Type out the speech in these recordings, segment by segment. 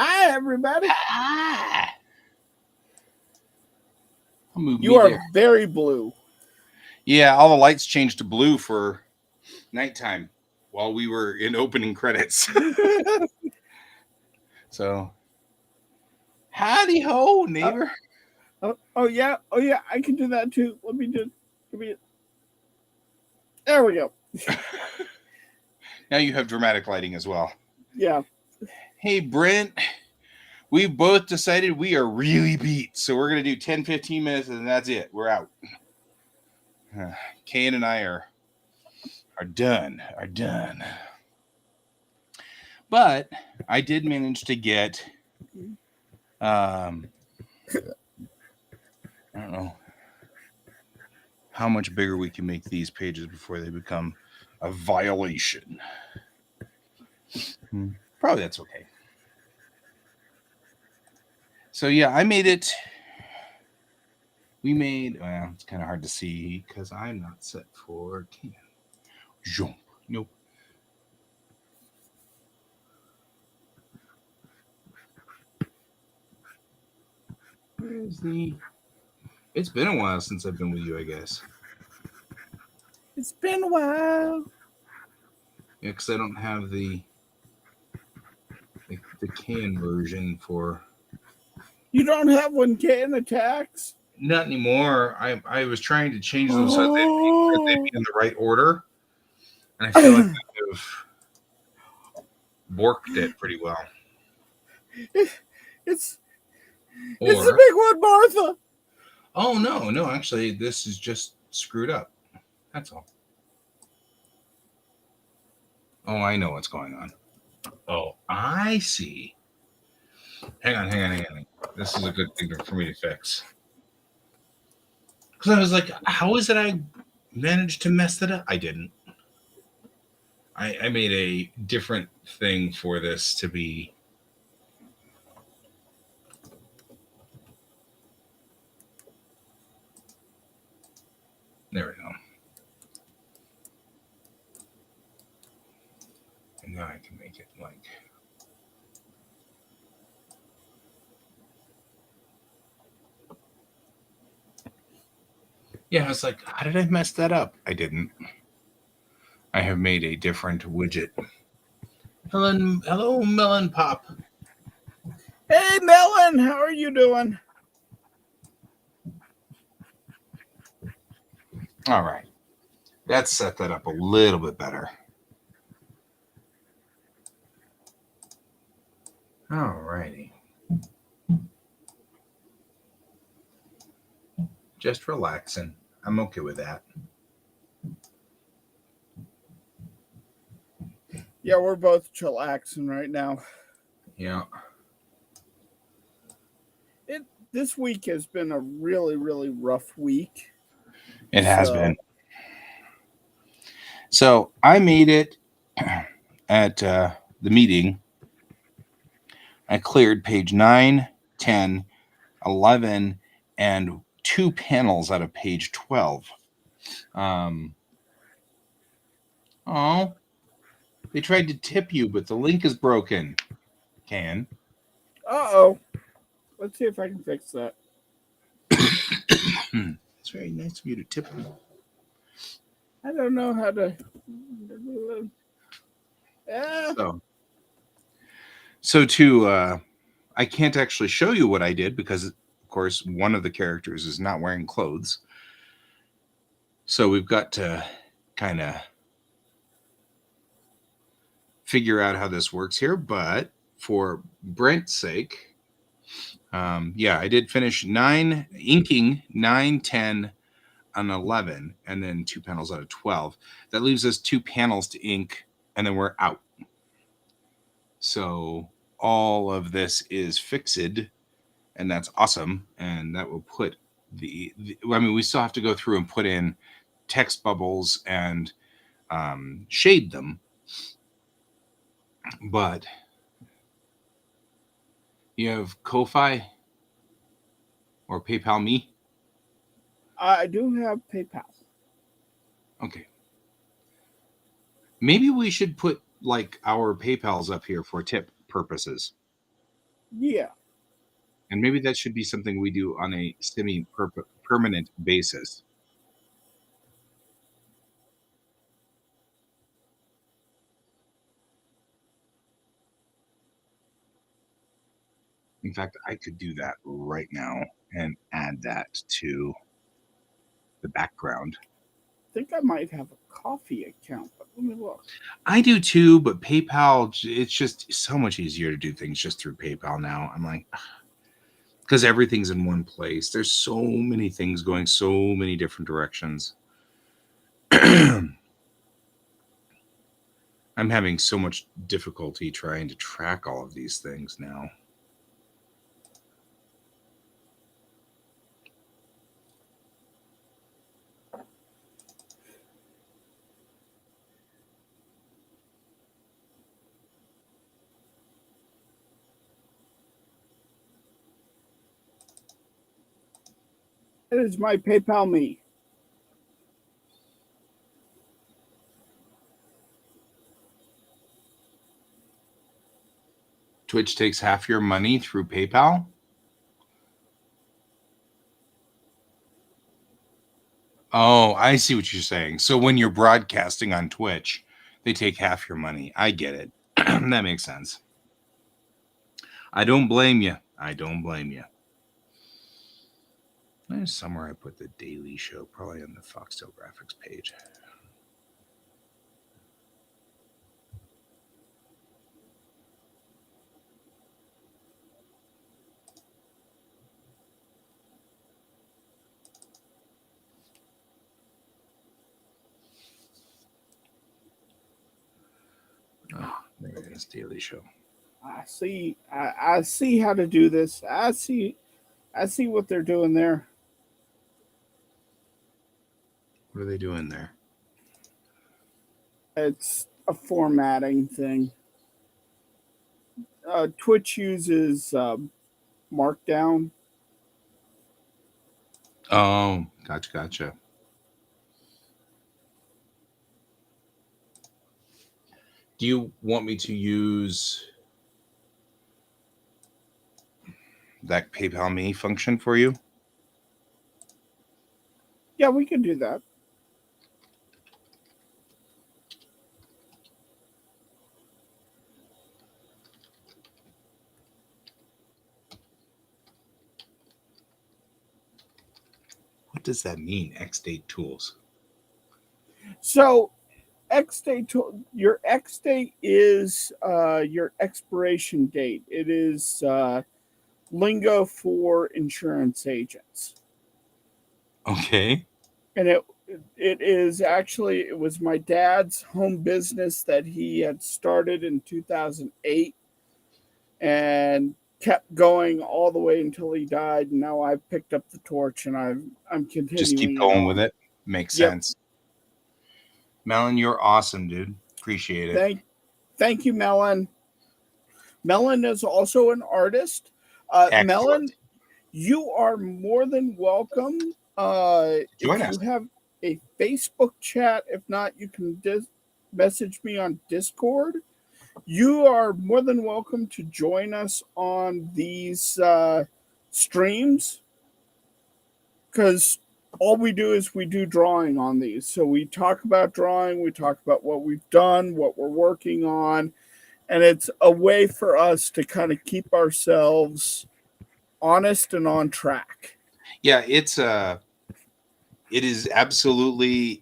Hi, everybody. Ah, I'll move You me are there. very blue. Yeah, all the lights changed to blue for nighttime while we were in opening credits. So, howdy ho, neighbor. oh yeah, I can do that too. Let me just give me. There we go. Now you have dramatic lighting as well. Yeah. Hey, Brent, we both decided we are really beat. So we're going to do 10, 15 minutes and that's it. We're out. Kane and I are done. But I did manage to get, I don't know how much bigger we can make these pages before they become a violation. Probably that's okay. So yeah, I made it. We made, well, it's kind of hard to see because I'm not set for can. Jump. Nope. Where's the... It's been a while since I've been with you, I guess. It's been a while. Yeah, because I don't have the can version for... You don't have when Can attacks? Not anymore. I was trying to change them so they'd be in the right order. And I feel like I've borked it pretty well. It's the big one, Martha. Oh, no. Actually, this is just screwed up. That's all. Oh, I know what's going on. Oh, I see. Hang on. This is a good thing for me to fix. Because I was like, how is it I managed to mess that up? I didn't. I made a different thing for this to be... There we go. And now I can make it like... Yeah, I was like, how did I mess that up? I didn't. I have made a different widget. Hello, Melon Pop. Hey, Melon, how are you doing? All right. Let's set that up a little bit better. All righty. Just relaxing. I'm okay with that. Yeah, we're both chillaxing right now. Yeah. This week has been a really, really rough week. It has been. So I made it at the meeting. I cleared page 9, 10, 11, and 2 panels out of page 12. Oh, they tried to tip you, but the link is broken. Can. Uh-oh. Let's see if I can fix that. It's very nice of you to tip me. I don't know how to... So to I can't actually show you what I did because, of course, one of the characters is not wearing clothes. So we've got to kind of figure out how this works here. But for Brent's sake, yeah, I did finish inking 9, 10, and 11, and then 2 panels out of 12. That leaves us 2 panels to ink, and then we're out. So all of this is fixed, and that's awesome. And that will put I mean, we still have to go through and put in text bubbles and shade them. But you have Ko-Fi or PayPal Me? I do have PayPal. Okay. Maybe we should put like our PayPals up here for tip purposes. Yeah. And maybe that should be something we do on a semi-permanent basis. In fact, I could do that right now and add that to the background. I think I might have a coffee account, but let me look. I do too, but PayPal, it's just so much easier to do things just through PayPal now. I'm like, because everything's in one place. There's so many things going so many different directions. I'm having so much difficulty trying to track all of these things now. It is my PayPal me. Twitch takes half your money through PayPal. Oh, I see what you're saying. So when you're broadcasting on Twitch, they take half your money. I get it. That makes sense. I don't blame you. I don't blame you. There's somewhere I put the Daily Show, probably on the Foxtail Graphics page. Oh, there it is, Daily Show. I see. I see how to do this. I see. I see what they're doing there. What are they doing there? It's a formatting thing. Twitch uses Markdown. Oh, gotcha. Do you want me to use that PayPal Me function for you? Yeah, we can do that. What does that mean, X-Date Tools? So your X date is your expiration date. It is lingo for insurance agents, Okay. and it is actually it was my dad's home business that he had started in 2008 and kept going all the way until he died. And now I've picked up the torch and I'm Just keep continuing it going with on. it. Makes Yep. sense. Melon, you're awesome, dude. Appreciate it. Thank you, Melon. Melon is also an artist. Melon, Excellent. you are more than welcome. Join If us. you have a Facebook chat, if not, you can message me on Discord. You are more than welcome to join us on these streams because all we do is we do drawing on these. So we talk about drawing, we talk about what we've done, what we're working on, and it's a way for us to kind of keep ourselves honest and on track. Yeah, it is absolutely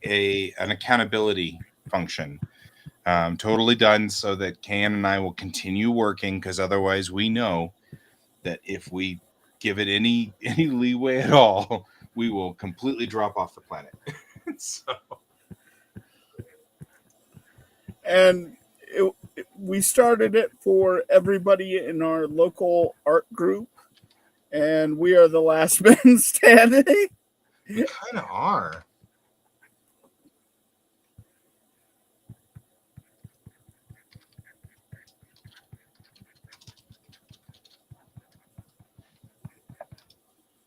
an accountability function. Totally done so that Can and I will continue working, because otherwise we know that if we give it any leeway at all, we will completely drop off the planet. So And we started it for everybody in our local art group, and we are the last men standing. we kind of are.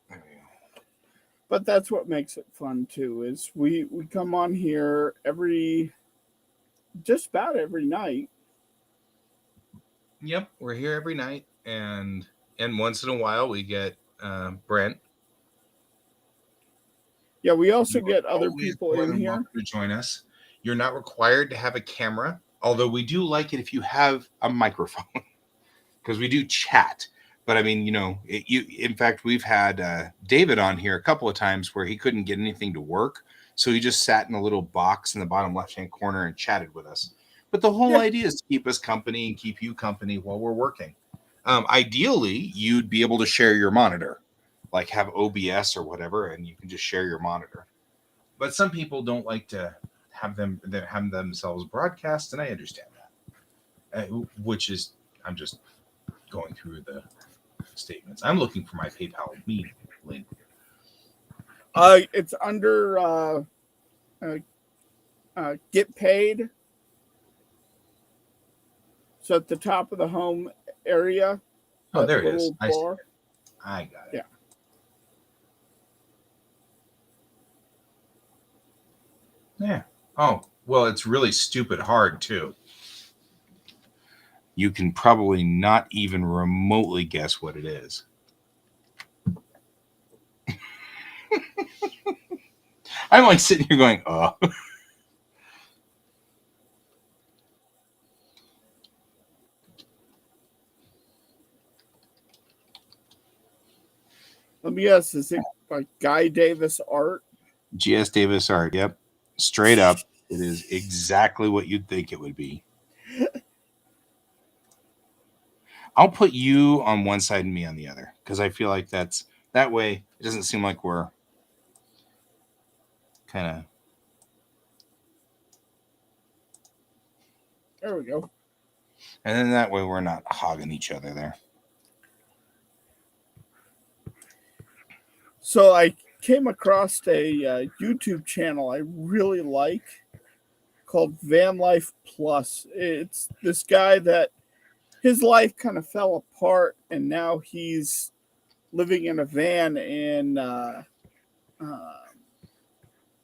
There we go. But that's what makes it fun too. Is we come on here just about every night. Yep, we're here every night, and once in a while we get Brent. Yeah, we also You are get other always people more in than here. welcome to join us. You're not required to have a camera, although we do like it if you have a microphone because we do chat. But I mean, in fact, we've had David on here a couple of times where he couldn't get anything to work, so he just sat in a little box in the bottom left-hand corner and chatted with us. But the whole Yeah. idea is to keep us company and keep you company while we're working. Ideally, you'd be able to share your monitor, like have OBS or whatever, and you can just share your monitor. But some people don't like to have themselves broadcast, and I understand that. Which is, I'm just going through the statements. I'm looking for my PayPal me link. It's under get paid. So at the top of the home area, Oh, that there it is. little I see bar. it. I got it. Yeah. Yeah. Oh, well, it's really stupid hard too. You can probably not even remotely guess what it is. I'm like sitting here going, oh. Let me guess, is it by Guy Davis Art? GS Davis Art. Yep. Straight up. It is exactly what you'd think it would be. I'll put you on one side and me on the other because I feel like that way it doesn't seem like we're kind of. There we go. And then that way we're not hogging each other there. So I came across a YouTube channel I really like called Van Life Plus. It's this guy that his life kind of fell apart, and now he's living in a van in uh,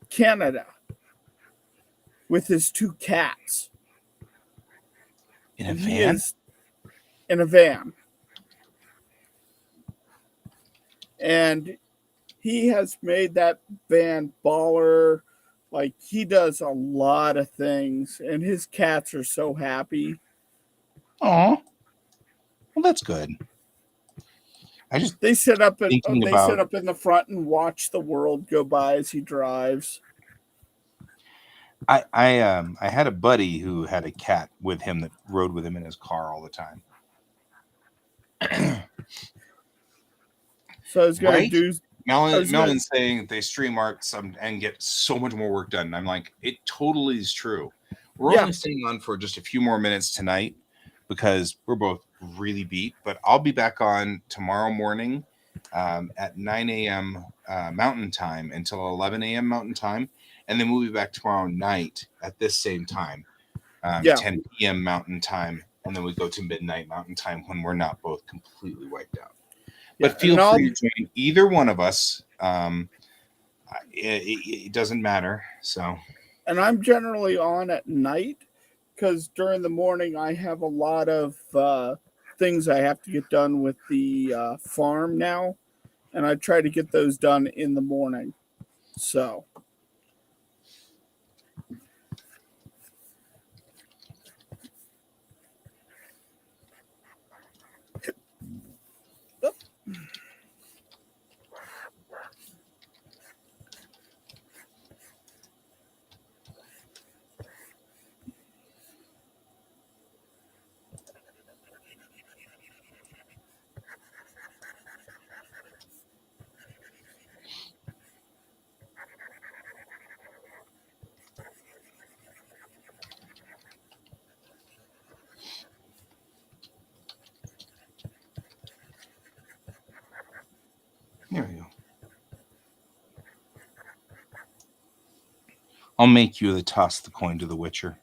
Canada with his two cats. In a And van? he is in a van. And he has made that van baller. Like, he does a lot of things, and his cats are so happy. Oh, well, that's good. I just They sit up in thinking about. the front and watch the world go by as he drives. I had a buddy who had a cat with him that rode with him in his car all the time. So I was going Right? to do. Melvin's saying that they stream art and get so much more work done. I'm like, it totally is true. We're only staying on for just a few more minutes tonight because we're both really beat. But I'll be back on tomorrow morning at 9 a.m. Mountain Time until 11 a.m. Mountain Time. And then we'll be back tomorrow night at this same time, 10 p.m. Mountain Time. And then we go to midnight Mountain Time when we're not both completely wiped out. But feel free to join either one of us. It doesn't matter. So, and I'm generally on at night because during the morning I have a lot of things I have to get done with the farm now, and I try to get those done in the morning. So. there we go. I'll make you toss the coin to the Witcher.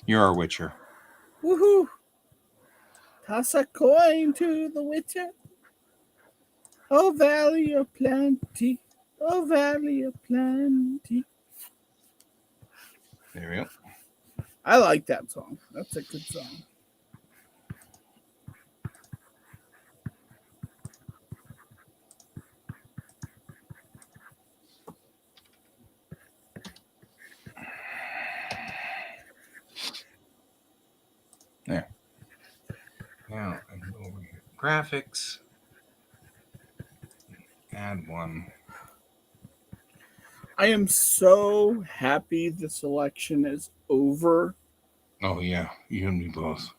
You're our Witcher. Woohoo! Toss a coin to the Witcher. Oh, Valley of Plenty. Oh, Valley of Plenty. There we go. I like that song. That's a good song. Now I can go over here. Graphics. Add one. I am so happy this election is over. Oh yeah, you and me both.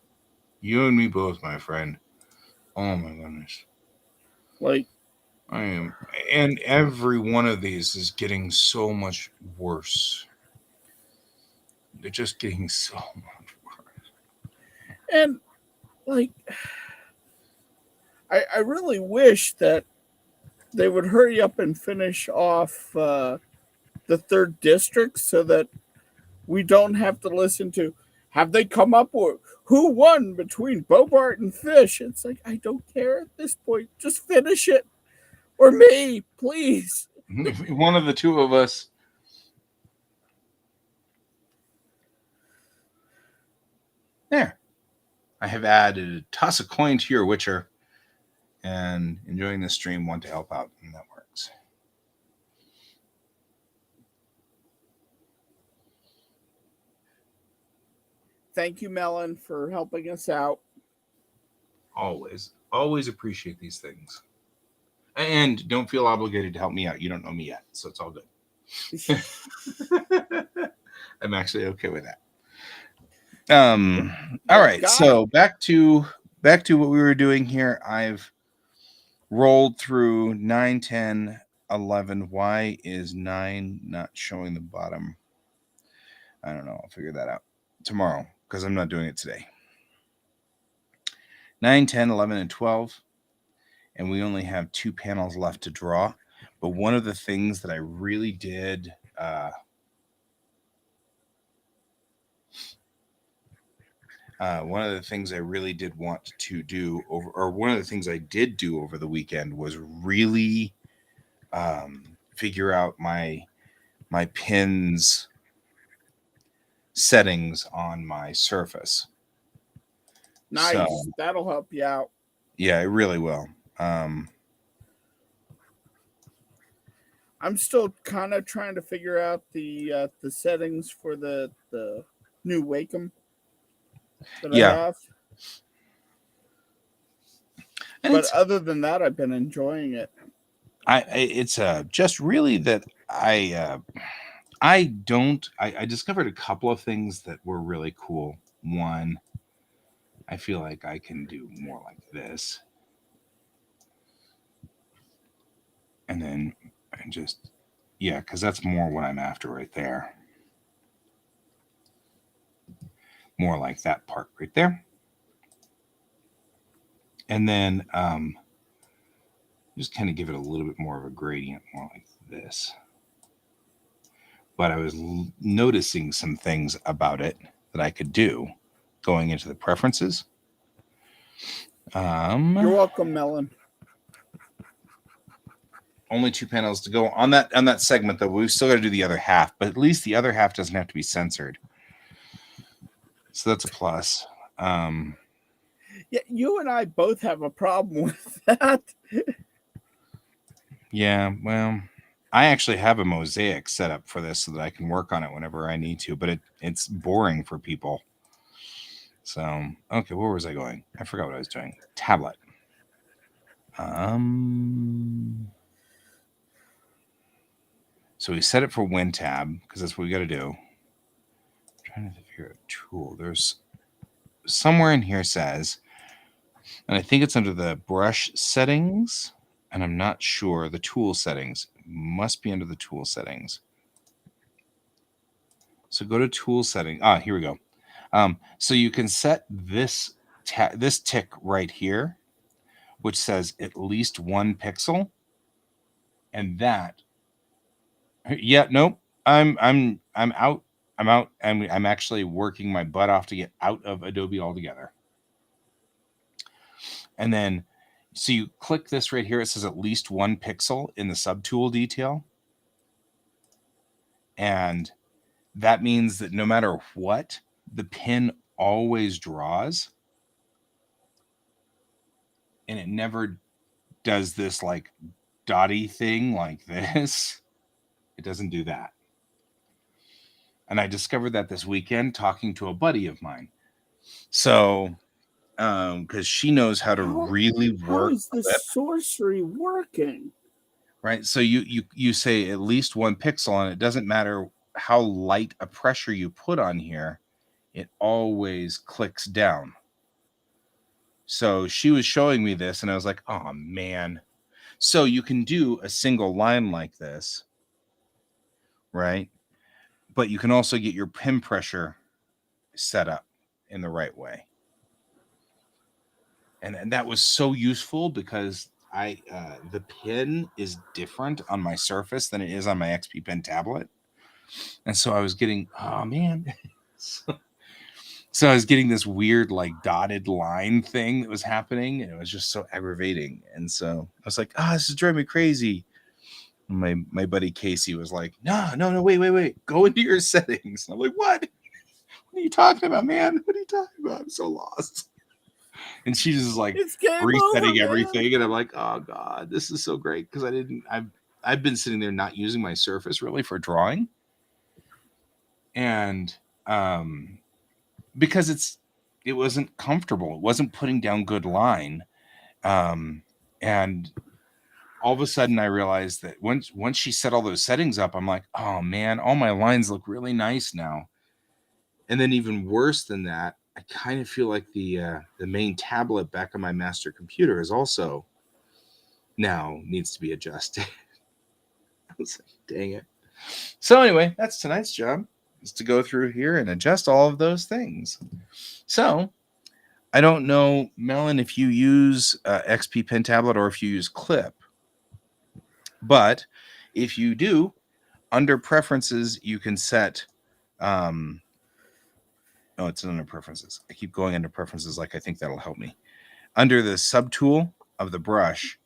You and me both, my friend. Oh my goodness. Like, I am, and every one of these is getting so much worse. They're just getting so much worse. and like, I really wish that they would hurry up and finish off the third district so that we don't have to listen to have they come up with who won between Bobart and Fish. It's like I don't care at this point. Just finish it. Or me, please. One of the two of us. There. I have added toss a coin to your Witcher and enjoying the stream, want to help out, and that works. Thank you, Melon, for helping us out. Always appreciate these things. And don't feel obligated to help me out. You don't know me yet, so it's all good. I'm actually okay with that. All right. So back to what we were doing here. I've rolled through 9, 10, 11. Why is 9 not showing the bottom? I don't know. I'll figure that out tomorrow because I'm not doing it today. 9, 10, 11, and 12. And we only have 2 panels left to draw. But one of the things that I really did one of the things I really did want to do one of the things I did do over the weekend was really figure out my pins settings on my Surface. Nice. So, that'll help you out. Yeah, it really will. I'm still kind of trying to figure out the settings for the new Wacom that I have. And but other than that, I've been enjoying it. It's just really that I discovered a couple of things that were really cool. One, I feel like I can do more like this. And then because that's more what I'm after right there. More like that part right there. And then just kind of give it a little bit more of a gradient, more like this. But I was noticing some things about it that I could do going into the preferences. You're welcome, Melon. Only 2 panels to go on that segment, though. We've still got to do the other half, but at least the other half doesn't have to be censored. So that's a plus. Yeah, you and I both have a problem with that. Yeah, well, I actually have a mosaic set up for this so that I can work on it whenever I need to, but it's boring for people. So, okay, where was I going? I forgot what I was doing. Tablet. So we set it for WinTab because that's what we got to do. I'm trying to figure out a tool. There's somewhere in here says, and I think it's under the brush settings, and I'm not sure. The tool settings must be under the tool settings. So go to tool setting. Here we go. So you can set this tick right here, which says at least 1 pixel, and that. Yeah, nope. I'm out. I'm out. I'm actually working my butt off to get out of Adobe altogether. And then, so you click this right here. It says at least 1 pixel in the subtool detail. And that means that no matter what, the pin always draws. And it never does this like dotty thing like this. It doesn't do that. And I discovered that this weekend talking to a buddy of mine. So because she knows how to How really how work is this clip. sorcery working? Right. So you say at least 1 pixel, and it doesn't matter how light a pressure you put on here, it always clicks down. So she was showing me this, and I was like, oh man. So you can do a single line like this, right? But you can also get your pin pressure set up in the right way. And that was so useful because the pin is different on my Surface than it is on my XP Pen tablet. And so I was getting, oh man. So I was getting this weird like dotted line thing that was happening, and it was just so aggravating. And so I was like, this is driving me crazy. And my buddy Casey was like, no, wait, go into your settings. And I'm like, what? What are you talking about, man? What are you talking about? I'm so lost. And she's just like It's game over, resetting man. everything, and I'm like, oh god, this is so great because I've been sitting there not using my Surface really for drawing, and because it wasn't comfortable, it wasn't putting down good line, and all of a sudden I realized that once she set all those settings up, I'm like, oh man, all my lines look really nice now. And then even worse than that, I kind of feel like the main tablet back on my master computer is also now needs to be adjusted. I was like, dang it. So anyway, that's tonight's job, is to go through here and adjust all of those things. So I don't know, Melon, if you use XP Pen Tablet or if you use Clip, but if you do, under preferences, you can set oh, it's under preferences. I keep going under preferences like I think that'll help me. Under the subtool of the brush,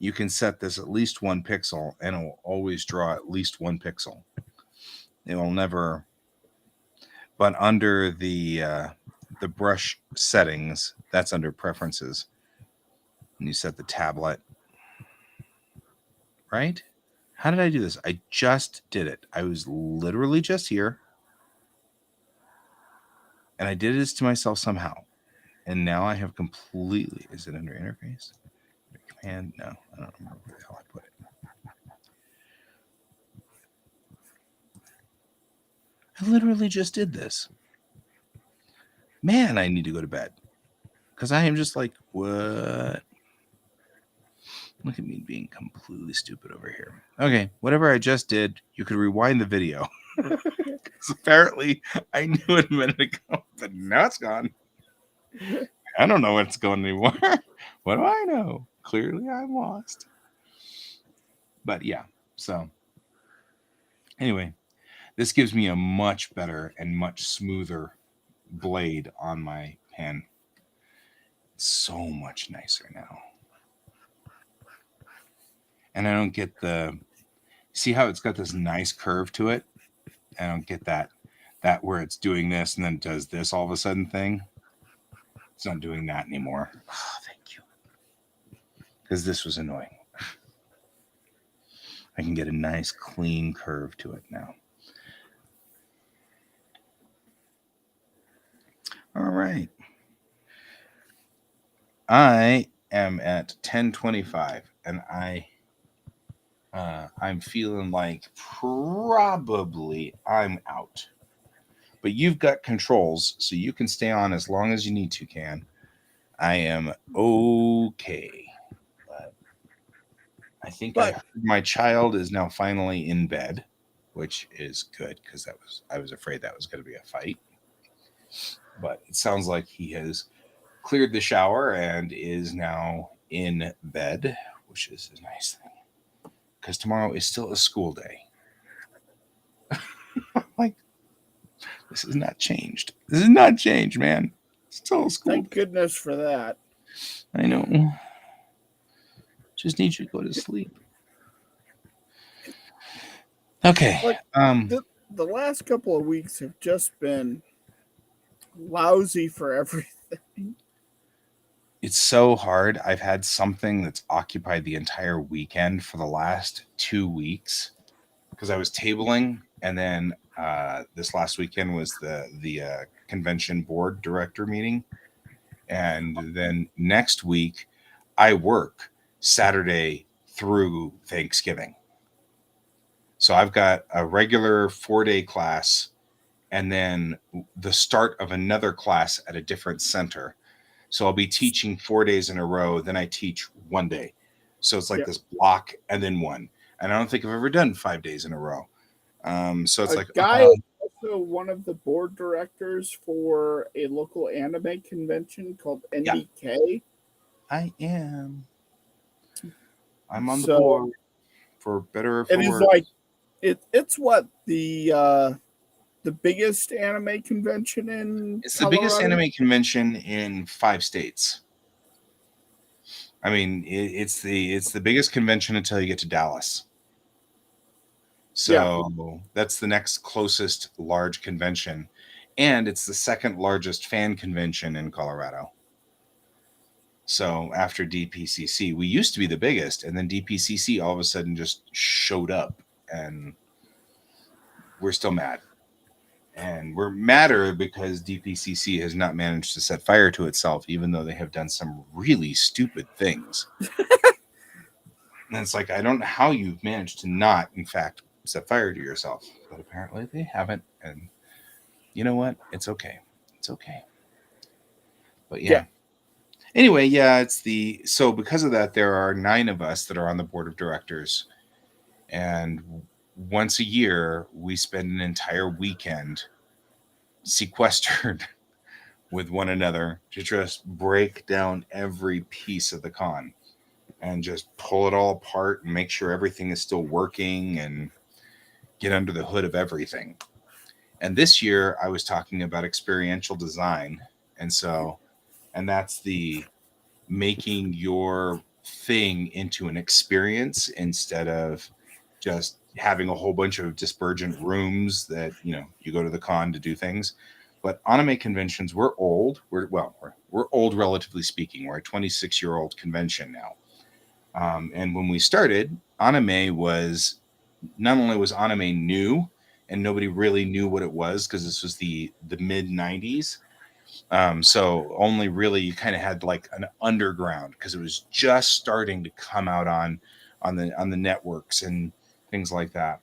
you can set this at least 1 pixel, and it will always draw at least 1 pixel. It will never. But under the brush settings, that's under preferences. And you set the tablet. Right? How did I do this? I just did it. I was literally just here. And I did this to myself somehow. And now I have completely. Is it under interface? Command? No, I don't remember where the hell I put it. I literally just did this. Man, I need to go to bed. Because I am just like, what? Look at me being completely stupid over here. Okay, whatever I just did, you could rewind the video. Because apparently I knew it a minute ago, but now it's gone. I don't know where it's going anymore. What do I know? Clearly I'm lost. But yeah, so anyway, this gives me a much better and much smoother blade on my pen. So much nicer now. And I don't get see how it's got this nice curve to it? I don't get that where it's doing this and then it does this all of a sudden thing. It's not doing that anymore. Oh, thank you. Because this was annoying. I can get a nice clean curve to it now. All right. I am at 10:25 and I'm feeling like probably I'm out. But you've got controls, so you can stay on as long as you need to, Can. I am okay. But I think I heard my child is now finally in bed, which is good because I was afraid that was going to be a fight. But it sounds like he has cleared the shower and is now in bed, which is a nice thing. Because tomorrow is still a school day. Like, this has not changed. This has not changed, man. It's still a school Thank day. goodness for that. I know. Just need you to go to sleep. Okay. Like the last couple of weeks have just been lousy for everything. It's so hard. I've had something that's occupied the entire weekend for the last 2 weeks because I was tabling, and then this last weekend was the convention board director meeting, And then next week, I work Saturday through Thanksgiving. So I've got a regular 4-day class and then the start of another class at a different center. So I'll be teaching 4 days in a row, then I teach one day. So it's like Yeah. this block and then one. And I don't think I've ever done 5 days in a row. So it's A like, guy is also one of the board directors for a local anime convention called yeah, NDK. I am. I'm on the So board for better or it for is worse. like it's what the biggest anime convention in It's the biggest Colorado. anime convention in 5 states. I mean, it's the biggest convention until you get to Dallas. Yeah. So that's the next closest large convention. And it's the second largest fan convention in Colorado. So after DPCC, we used to be the biggest, and then DPCC all of a sudden just showed up, and we're still mad. And we're madder because DPCC has not managed to set fire to itself, even though they have done some really stupid things. And it's like, I don't know how you've managed to not, in fact, set fire to yourself, but apparently they haven't. And you know what? It's okay. It's okay. But Yeah. yeah. Anyway, yeah, so because of that, there are 9 of us that are on the board of directors. And once a year, we spend an entire weekend sequestered with one another to just break down every piece of the con and just pull it all apart and make sure everything is still working and get under the hood of everything. And this year I was talking about experiential design. And that's the making your thing into an experience instead of just having a whole bunch of dispergent rooms that, you go to the con to do things. But anime conventions, we're old. We're old, relatively speaking. We're a 26-year-old convention now. And when we started, anime was not only was anime new, and nobody really knew what it was because this was the mid '90s. So only really you kind of had like an underground because it was just starting to come out on the networks and things like that.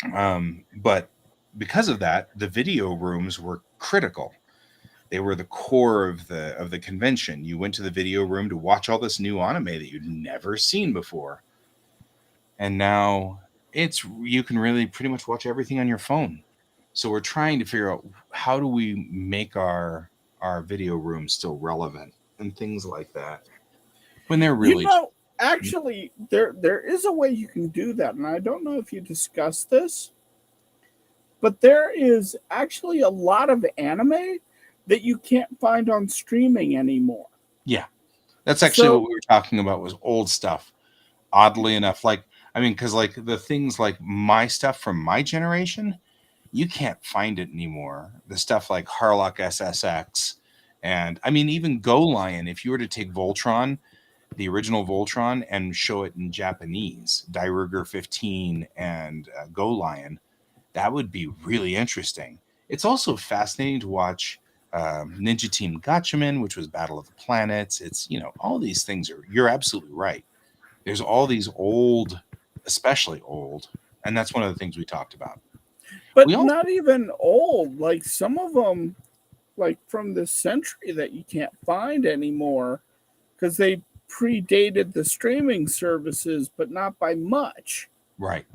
But because of that, the video rooms were critical. They were the core of the convention. You went to the video room to watch all this new anime that you'd never seen before, and now you can really pretty much watch everything on your phone. So we're trying to figure out how do we make our video rooms still relevant and things like that when they're You really know, actually, there is a way you can do that, and I don't know if you discussed this, but there is actually a lot of anime that you can't find on streaming anymore. yeah, that's actually what So we were talking about was old stuff. Oddly enough, like I mean, because like the things like my stuff from my generation, you can't find it anymore. The stuff like Harlock SSX, and I mean even Go Lion. If you were to take Voltron, the original Voltron, and show it in Japanese, Dairuger 15 and Go Lion, that would be really interesting. It's also fascinating to watch Ninja Team Gatchaman, which was Battle of the Planets. It's, all these things you're absolutely right. There's all these old, especially old, and that's one of the things we talked about. but We also, not even old. Like some of them, like from this century, that you can't find anymore because they predated the streaming services, but not by much. right,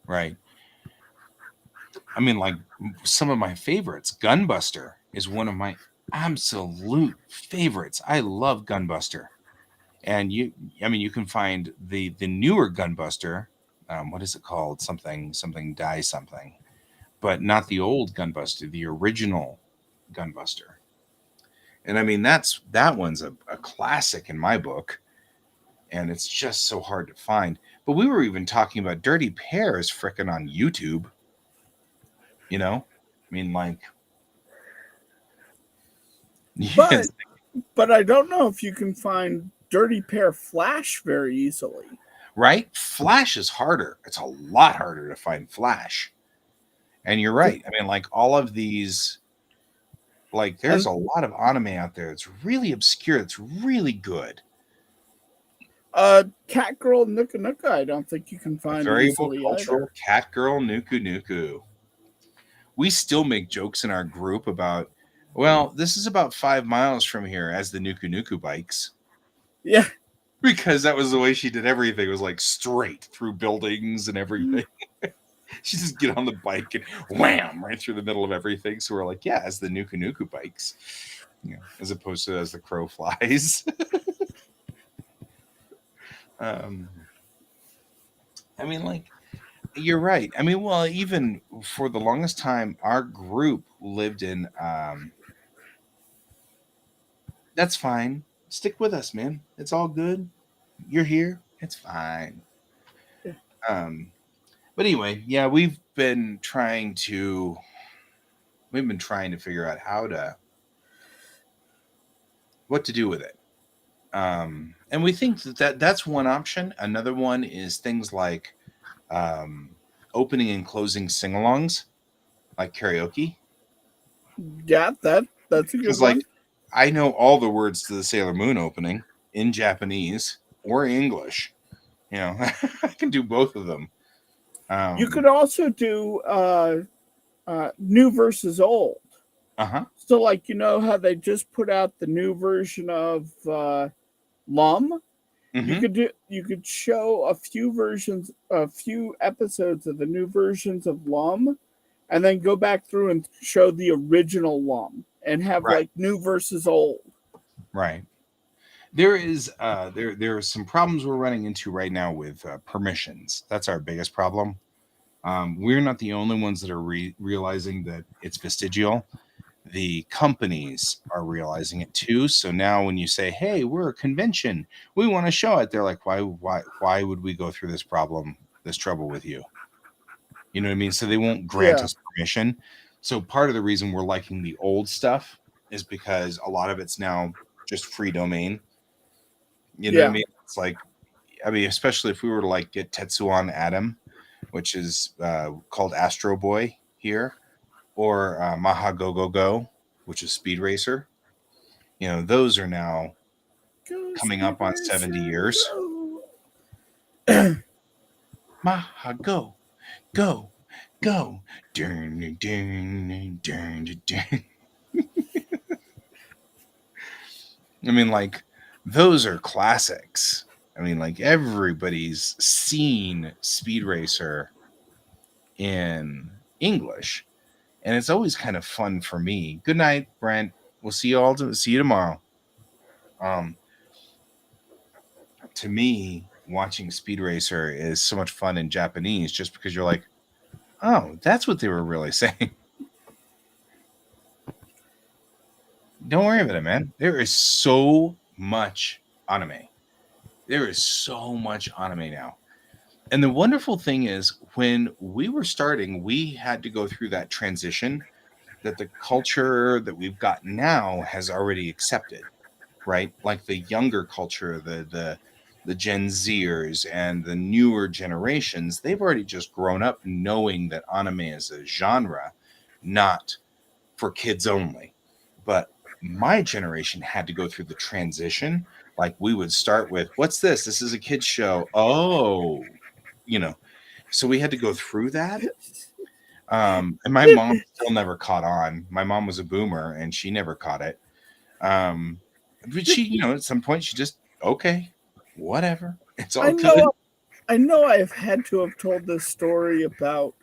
right. I mean, like some of my favorites, Gunbuster is one of my absolute favorites. I love Gunbuster. And you can find the newer Gunbuster. What is it called? Something die something, but not the old Gunbuster, the original Gunbuster. And I mean that one's a classic in my book, and it's just so hard to find. But we were even talking about Dirty Pears frickin' on YouTube. I mean, like, But yes, I don't know if you can find Dirty Pair Flash very easily. right? Flash is harder. It's a lot harder to find Flash. And you're right. I mean, like all of these Like, there's And a lot of anime out there. It's really obscure. It's really good. Cat Girl Nuka Nuka, I don't think you can A find variable easily cultural either. cat girl nuku nuku. We still make jokes in our group about, well, this is about 5 miles from here as the nuku nuku bikes. Yeah. Because that was the way she did everything. It was like straight through buildings and everything. She just get on the bike and wham right through the middle of everything. So we're like, yeah, as the nuku nuku bikes, as opposed to as the crow flies. um, I mean, like, you're right. I mean, well, even for the longest time, our group lived in. That's fine. Stick with us, man. It's all good. You're here. It's fine. Um, but anyway, yeah, we've been trying to figure out what to do with it. And we think that's one option. Another one is things like um, opening and closing sing-alongs, like karaoke. Yeah, that's a good Because, like, one. I know all the words to the Sailor Moon opening in Japanese or English. I can do both of them. You Um, could also do new versus old. uh-huh. So, like, you know how they just put out the new version of Lum? Mm-hmm. You could show a few episodes of the new versions of Lum, and then go back through and show the original Lum, and have Right. like new versus old. Right. There are some problems we're running into right now with permissions. That's our biggest problem. We're not the only ones that are realizing that it's vestigial. The companies are realizing it too. So now when you say, "Hey, we're a convention, we want to show it," they're like, why would we go through this trouble with you? You know what I mean? So they won't grant Yeah, us permission. So part of the reason we're liking the old stuff is because a lot of it's now just free domain. You know what I yeah. mean? It's like, I mean, especially if we were to like get Tetsuan Atom, which is called Astro Boy here, or Maha Go Go Go, which is Speed Racer. Those are now Go coming Speed up on 70 Racer, years. go! Maha Go Go Go. Dun, dun, dun, dun, dun. I mean, like, those are classics. I mean, like, everybody's seen Speed Racer in English, and it's always kind of fun for me. Good night, Brent. We'll see you tomorrow. Um, to me, watching Speed Racer is so much fun in Japanese, just because you're like, oh, that's what they were really saying. Don't worry about it, man. There is so much anime. There is so much anime now. And the wonderful thing is, when we were starting, we had to go through that transition that the culture that we've got now has already accepted, right? Like the younger culture, the Gen Zers and the newer generations, they've already just grown up knowing that anime is a genre, not for kids only. But my generation had to go through the transition. Like, we would start with, what's this? This is a kids show. Oh, you know. So we had to go through that. And my mom still never caught on. My mom was a boomer and she never caught it. Um, but she, at some point she just, okay, whatever. It's all I good. know, I know. I've had to have told this story about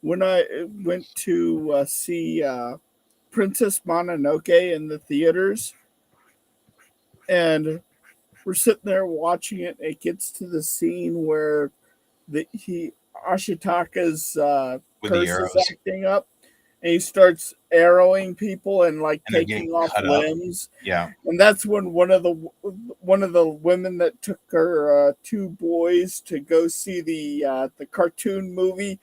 when I went to see Princess Mononoke in the theaters, and we're sitting there watching it. And it gets to the scene where the he Ashitaka's With the curse is arrows. acting up, and he starts arrowing people and like And they're getting taking off cut up. limbs. Yeah. And that's when one of the women that took her two boys to go see the cartoon movie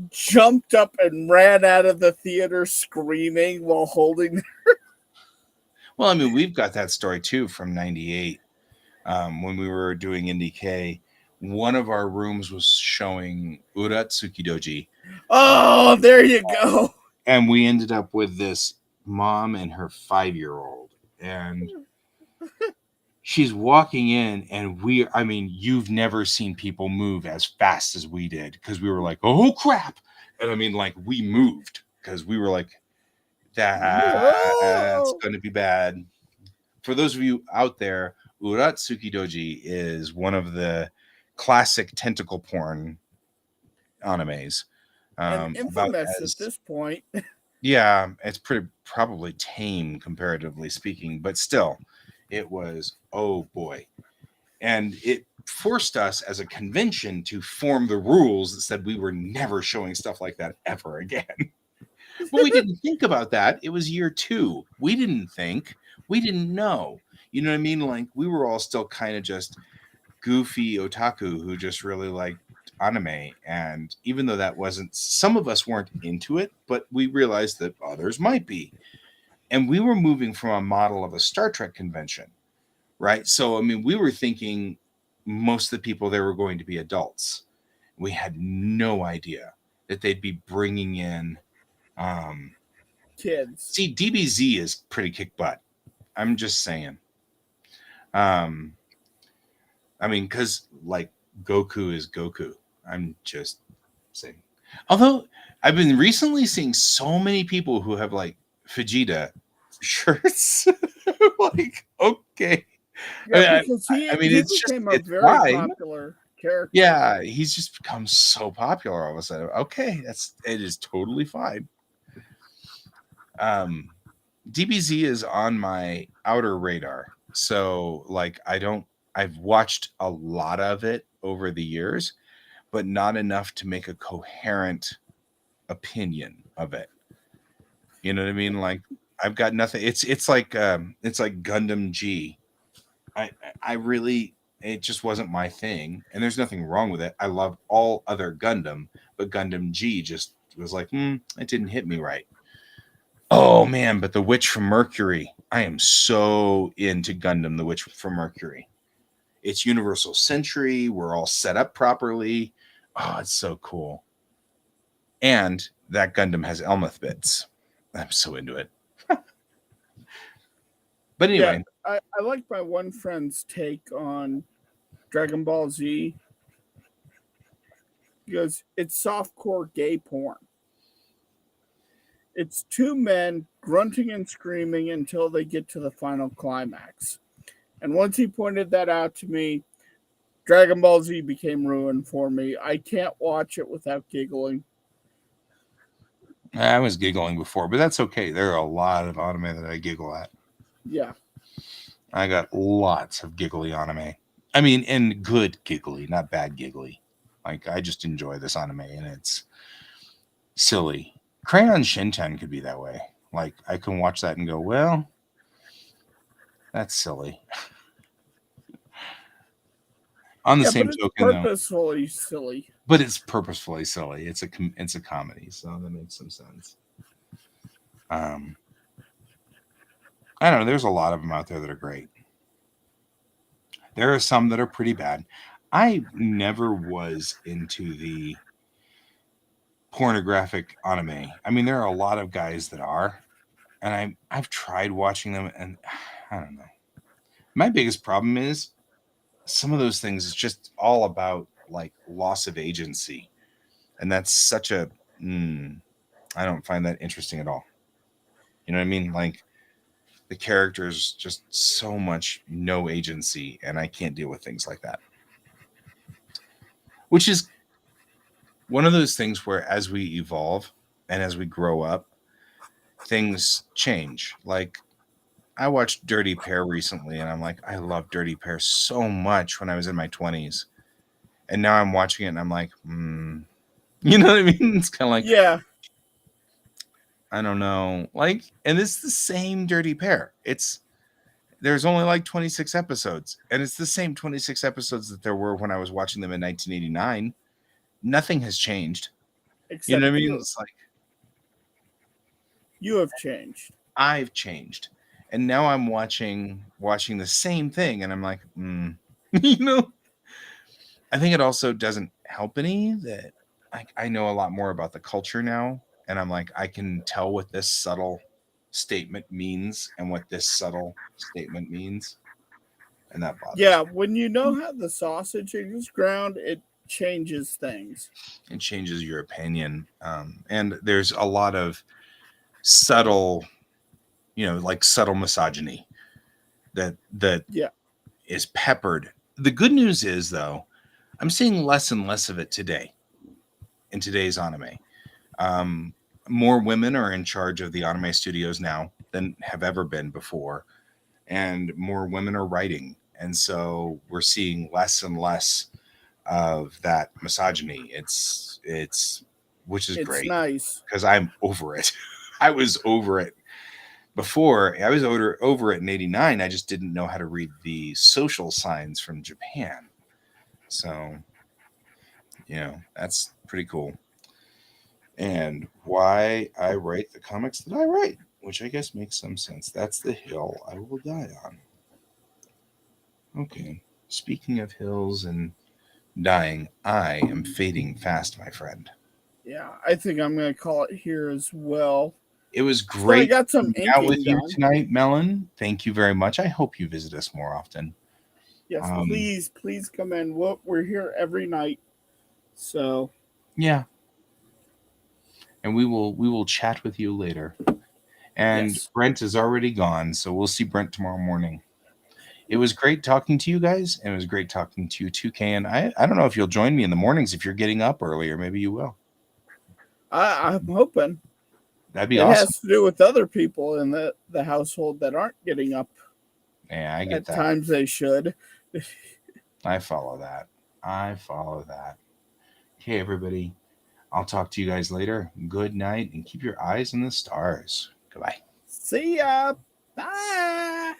jumped up and ran out of the theater screaming while holding. Well, I mean, we've got that story too from '98, when we were doing IndieK. One of our rooms was showing Uratsukidoji, Oh, there you go. and we ended up with this. mom and her 5-year-old, and she's walking in, and I mean, you've never seen people move as fast as we did, because we were like, oh crap. And I mean, like, we moved because we were like, that's Whoa! going to be bad. For those of you out there, Uratsuki Doji is one of the classic tentacle porn animes. And About infamous at as this point. Yeah, it's pretty probably tame comparatively speaking, but still, it was, oh boy. And it forced us as a convention to form the rules that said we were never showing stuff like that ever again. But we didn't think about that. It was year 2. We didn't think. We didn't know. You know what I mean? Like, we were all still kind of just goofy otaku who just really liked anime. And even though that wasn't, some of us weren't into it, but we realized that others might be. And we were moving from a model of a Star Trek convention, right? So, I mean, we were thinking most of the people there were going to be adults. We had no idea that they'd be bringing in. Um, Kids. See, DBZ is pretty kick butt. I'm just saying. Um, I mean, because like Goku is Goku. I'm just saying. Although I've been recently seeing so many people who have like Vegeta shirts. Like, okay. Yeah, because I mean, he it's just, became a it's very fine. popular character. Yeah, he's just become so popular all of a sudden. Okay, it is totally fine. Um, DBZ is on my outer radar. So like I've watched a lot of it over the years, but not enough to make a coherent opinion of it. You know what I mean? Like, I've got nothing. It's like Gundam G. I really, it just wasn't my thing, and there's nothing wrong with it. I love all other Gundam, but Gundam G just was like, it didn't hit me right. Oh man, but the Witch from Mercury. I am so into Gundam, the Witch from Mercury. It's Universal Century. We're all set up properly. Oh, it's so cool. And that Gundam has Elmeth bits. I'm so into it. But Yeah, anyway, I like my one friend's take on Dragon Ball Z because it's softcore gay porn. It's two men grunting and screaming until they get to the final climax. And once he pointed that out to me, Dragon Ball Z became ruined for me. I can't watch it without giggling. I was giggling before, but that's okay. There are a lot of anime that I giggle at. Yeah. I got lots of giggly anime. I mean, and good giggly, not bad giggly. Like, I just enjoy this anime, and it's silly. Crayon Shinten could be that way. Like, I can watch that and go, well, that's silly. On the Yeah, same but it's token, though, purposefully silly. but it's purposefully silly. It's a comedy, so that makes some sense. Um, I don't know. There's a lot of them out there that are great. There are some that are pretty bad. I never was into the pornographic anime. I mean, there are a lot of guys that are, and I've tried watching them, and I don't know. My biggest problem is some of those things is just all about like loss of agency, and that's such a I don't find that interesting at all. You know what I mean? Like, the characters just so much no agency, and I can't deal with things like that. Which is one of those things where as we evolve and as we grow up, things change. Like, I watched Dirty Pair recently, and I'm like, I love Dirty Pair so much when I was in my 20s. And now I'm watching it, and I'm like, you know what I mean? It's kind of like, Yeah, I don't know. Like, and it's the same Dirty Pair. There's only like 26 episodes, and it's the same 26 episodes that there were when I was watching them in 1989. Nothing has changed. You know what except I mean? you. It's like, You have changed. I've changed. And now I'm watching the same thing, and I'm like, you know, I think it also doesn't help any that I know a lot more about the culture now, and I'm like, I can tell with this subtle. statement means and what this subtle statement means, and that bothers Yeah, when you know how the sausage is ground, it changes things. me. It changes your opinion. And there's a lot of subtle, like subtle misogyny that Yeah, is peppered. The good news is, though, I'm seeing less and less of it today in today's anime. Um, More women are in charge of the anime studios now than have ever been before, and more women are writing. And so we're seeing less and less of that misogyny. It's which is it's great nice. because I'm over it. I was over it before. I was over it in '89. I just didn't know how to read the social signs from Japan. So, that's pretty cool. And why I write the comics that I write, which I guess makes some sense. That's the hill I will die on. Okay. Speaking of hills and dying, I am fading fast, my friend. Yeah, I think I'm going to call it here as well. It was So I great got some hanging out inking with you done. tonight, Melon. Thank you very much. I hope you visit us more often. Yes, Um, please come in. We're here every night. So, yeah, and we will chat with you later. And yes. Brent is already gone, so we'll see Brent tomorrow morning. It was great talking to you guys, and it was great talking to you too, Kay. And I don't know if you'll join me in the mornings if you're getting up earlier. Maybe you will. I'm hoping. That'd be It awesome. has to do with other people in the household that aren't getting up Yeah, I get at that. times they should. I follow that. I follow that. Okay, everybody. I'll talk to you guys later. Good night, and keep your eyes on the stars. Goodbye. See ya. Bye.